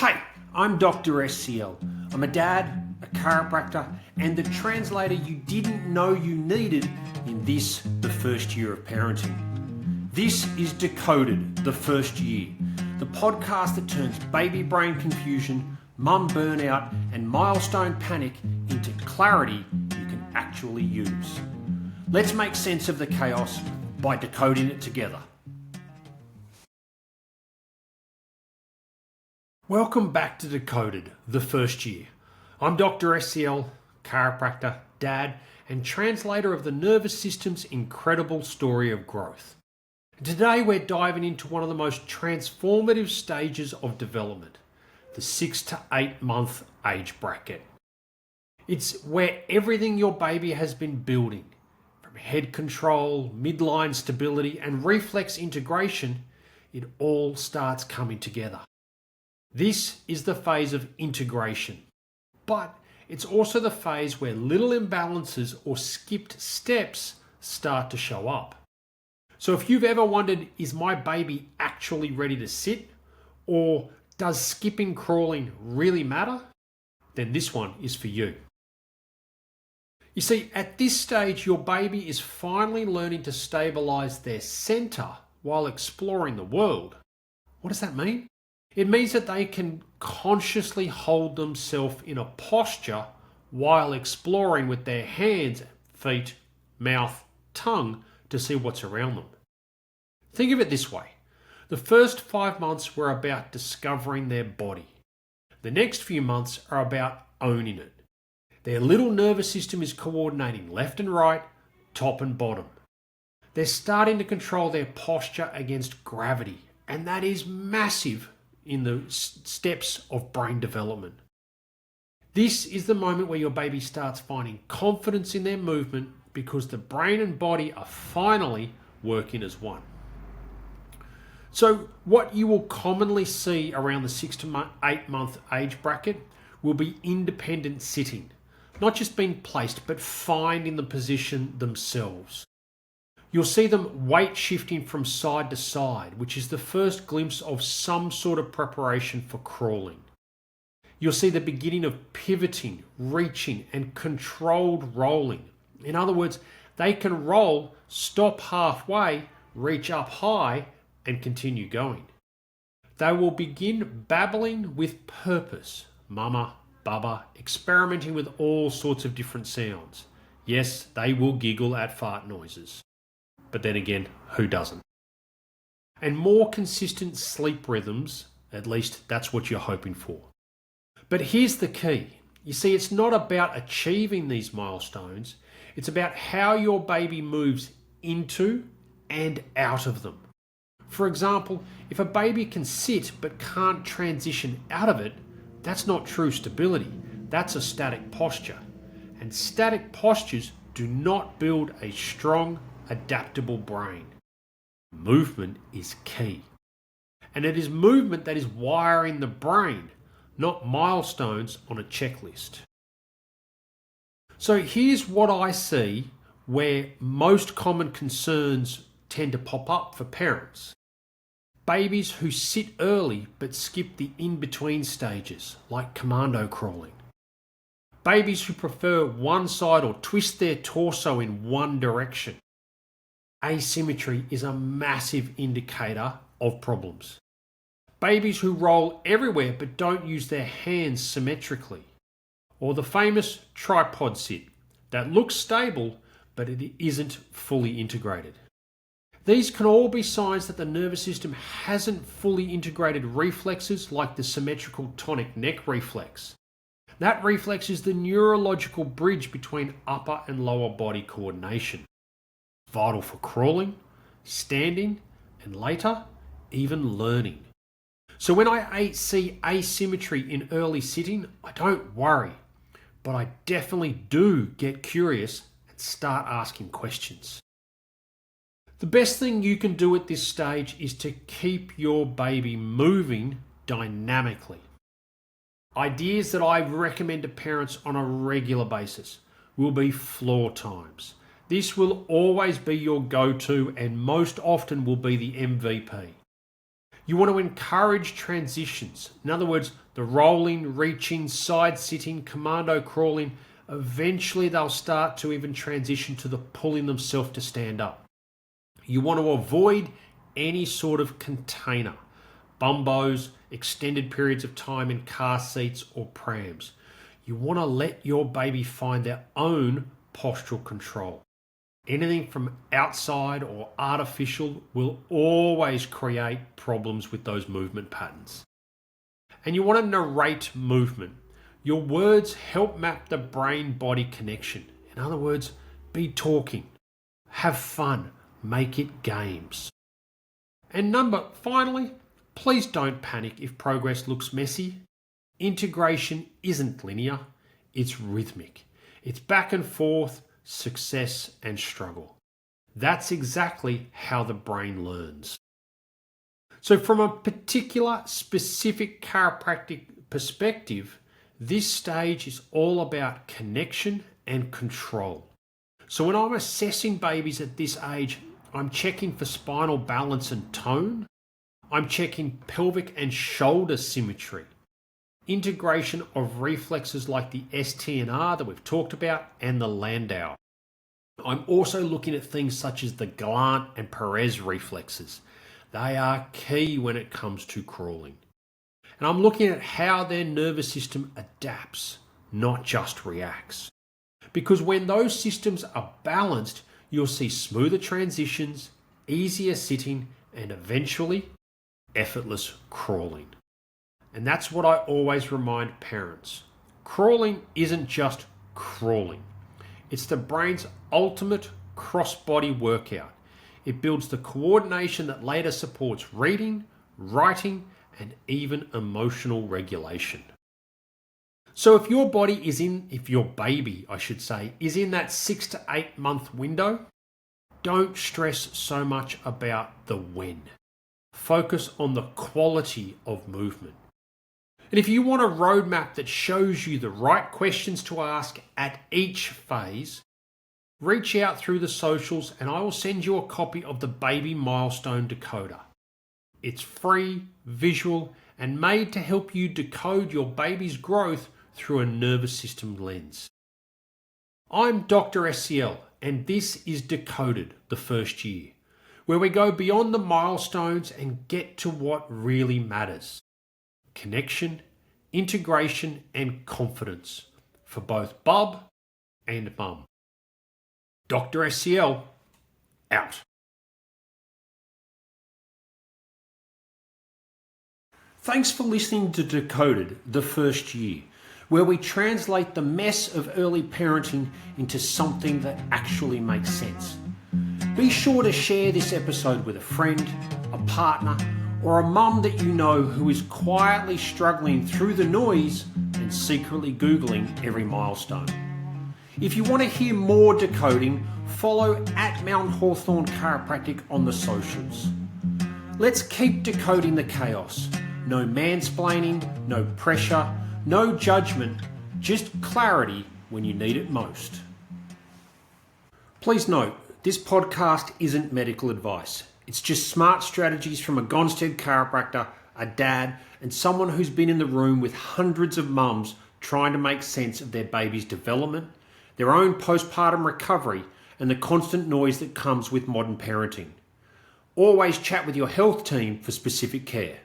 Hey, I'm Dr. SCL. I'm a dad, a chiropractor, and the translator you didn't know you needed in this, the first year of parenting. This is Decoded, the first year, the podcast that turns baby brain confusion, mum burnout, and milestone panic into clarity you can actually use. Let's make sense of the chaos by decoding it together. Welcome back to Decoded, the first year. I'm Dr. SCL, chiropractor, dad, and translator of the nervous system's incredible story of growth. Today we're diving into one of the most transformative stages of development, the 6 to 8 month age bracket. It's where everything your baby has been building, from head control, midline stability, and reflex integration, it all starts coming together. This is the phase of integration, but it's also the phase where little imbalances or skipped steps start to show up. So if you've ever wondered, is my baby actually ready to sit? Or does skipping crawling really matter? Then this one is for you. You see, at this stage, your baby is finally learning to stabilize their center while exploring the world. What does that mean? It means that they can consciously hold themselves in a posture while exploring with their hands, feet, mouth, tongue to see what's around them. Think of it this way. The first 5 months were about discovering their body. The next few months are about owning it. Their little nervous system is coordinating left and right, top and bottom. They're starting to control their posture against gravity, and that is massive in the steps of brain development. This is the moment where your baby starts finding confidence in their movement because the brain and body are finally working as one. So what you will commonly see around the 6 to 8 month age bracket will be independent sitting, not just being placed, but finding the position themselves. You'll see them weight shifting from side to side, which is the first glimpse of some sort of preparation for crawling. You'll see the beginning of pivoting, reaching, and controlled rolling. In other words, they can roll, stop halfway, reach up high, and continue going. They will begin babbling with purpose, mama, baba, experimenting with all sorts of different sounds. Yes, they will giggle at fart noises. But then again, who doesn't? And more consistent sleep rhythms, at least that's what you're hoping for. But here's the key. You see, it's not about achieving these milestones. It's about how your baby moves into and out of them. For example, if a baby can sit but can't transition out of it, that's not true stability. That's a static posture. And static postures do not build a strong, adaptable brain. Movement is key. And it is movement that is wiring the brain, not milestones on a checklist. So here's what I see where most common concerns tend to pop up for parents. Babies who sit early but skip the in-between stages, like commando crawling. Babies who prefer one side or twist their torso in one direction. Asymmetry is a massive indicator of problems. Babies who roll everywhere but don't use their hands symmetrically. Or the famous tripod sit that looks stable but it isn't fully integrated. These can all be signs that the nervous system hasn't fully integrated reflexes like the symmetrical tonic neck reflex. That reflex is the neurological bridge between upper and lower body coordination. Vital for crawling, standing, and later, even learning. So when I see asymmetry in early sitting, I don't worry, but I definitely do get curious and start asking questions. The best thing you can do at this stage is to keep your baby moving dynamically. Ideas that I recommend to parents on a regular basis will be floor times. This will always be your go-to and most often will be the MVP. You want to encourage transitions. In other words, the rolling, reaching, side sitting, commando crawling. Eventually they'll start to even transition to the pulling themselves to stand up. You want to avoid any sort of container, bumbos, extended periods of time in car seats or prams. You want to let your baby find their own postural control. Anything from outside or artificial will always create problems with those movement patterns. And you want to narrate movement. Your words help map the brain-body connection. In other words, be talking, have fun, make it games. And finally, please don't panic if progress looks messy. Integration isn't linear, it's rhythmic. It's back and forth, success and struggle. That's exactly how the brain learns. So from a particular specific chiropractic perspective, this stage is all about connection and control. So when I'm assessing babies at this age, I'm checking for spinal balance and tone. I'm checking pelvic and shoulder symmetry. Integration of reflexes like the STNR that we've talked about and the Landau. I'm also looking at things such as the Gallant and Perez reflexes. They are key when it comes to crawling. And I'm looking at how their nervous system adapts, not just reacts. Because when those systems are balanced, you'll see smoother transitions, easier sitting, and eventually effortless crawling. And that's what I always remind parents. Crawling isn't just crawling. It's the brain's ultimate cross-body workout. It builds the coordination that later supports reading, writing, and even emotional regulation. So if your baby is in that 6 to 8 month window, don't stress so much about the when. Focus on the quality of movement. And if you want a roadmap that shows you the right questions to ask at each phase, reach out through the socials and I will send you a copy of the Baby Milestone Decoder. It's free, visual, and made to help you decode your baby's growth through a nervous system lens. I'm Dr. SCL, and this is Decoded, the first year, where we go beyond the milestones and get to what really matters. Connection, integration, and confidence for both bub and mum. Dr. SCL, out. Thanks for listening to Decoded, the first year, where we translate the mess of early parenting into something that actually makes sense. Be sure to share this episode with a friend, a partner, or a mum that you know who is quietly struggling through the noise and secretly Googling every milestone. If you want to hear more decoding, follow at Mount Hawthorne Chiropractic on the socials. Let's keep decoding the chaos. No mansplaining, no pressure, no judgment, just clarity when you need it most. Please note, this podcast isn't medical advice. It's just smart strategies from a Gonstead chiropractor, a dad, and someone who's been in the room with hundreds of mums trying to make sense of their baby's development, their own postpartum recovery, and the constant noise that comes with modern parenting. Always chat with your health team for specific care.